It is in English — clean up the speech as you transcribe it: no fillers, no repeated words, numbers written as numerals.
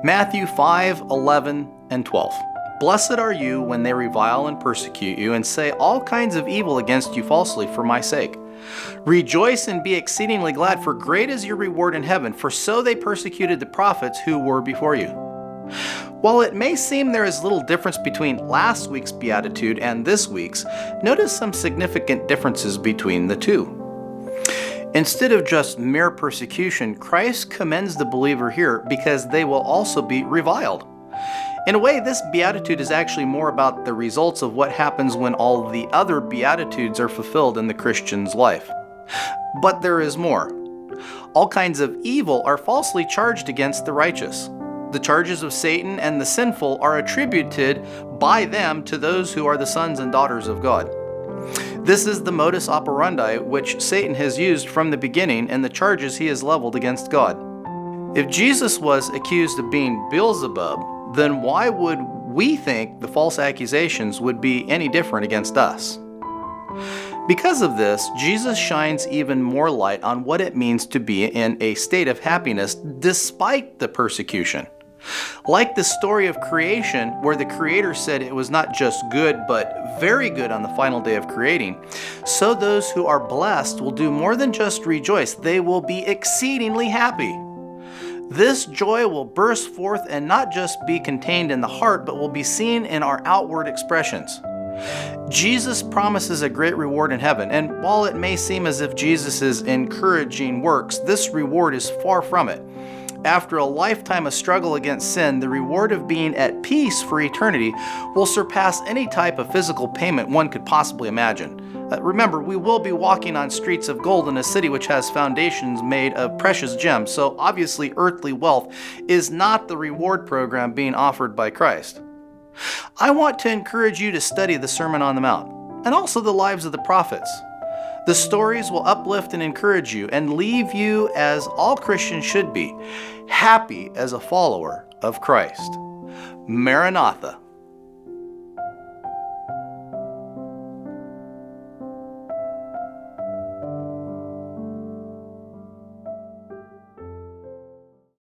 Matthew 5:11 and 12. Blessed are you when they revile and persecute you and say all kinds of evil against you falsely for my sake. Rejoice and be exceedingly glad, for great is your reward in heaven, for so they persecuted the prophets who were before you. While it may seem there is little difference between last week's beatitude and this week's, notice some significant differences between the two. Instead of just mere persecution, Christ commends the believer here because they will also be reviled. In a way, this beatitude is actually more about the results of what happens when all the other beatitudes are fulfilled in the Christian's life. But there is more. All kinds of evil are falsely charged against the righteous. The charges of Satan and the sinful are attributed by them to those who are the sons and daughters of God. This is the modus operandi which Satan has used from the beginning and the charges he has leveled against God. If Jesus was accused of being Beelzebub, then why would we think the false accusations would be any different against us? Because of this, Jesus shines even more light on what it means to be in a state of happiness despite the persecution. Like the story of creation, where the Creator said it was not just good, but very good on the final day of creating, so those who are blessed will do more than just rejoice. They will be exceedingly happy. This joy will burst forth and not just be contained in the heart, but will be seen in our outward expressions. Jesus promises a great reward in heaven, and while it may seem as if Jesus is encouraging works, this reward is far from it. After a lifetime of struggle against sin, the reward of being at peace for eternity will surpass any type of physical payment one could possibly imagine. Remember, we will be walking on streets of gold in a city which has foundations made of precious gems, so obviously earthly wealth is not the reward program being offered by Christ. I want to encourage you to study the Sermon on the Mount, and also the lives of the prophets. The stories will uplift and encourage you and leave you, as all Christians should be, happy as a follower of Christ. Maranatha.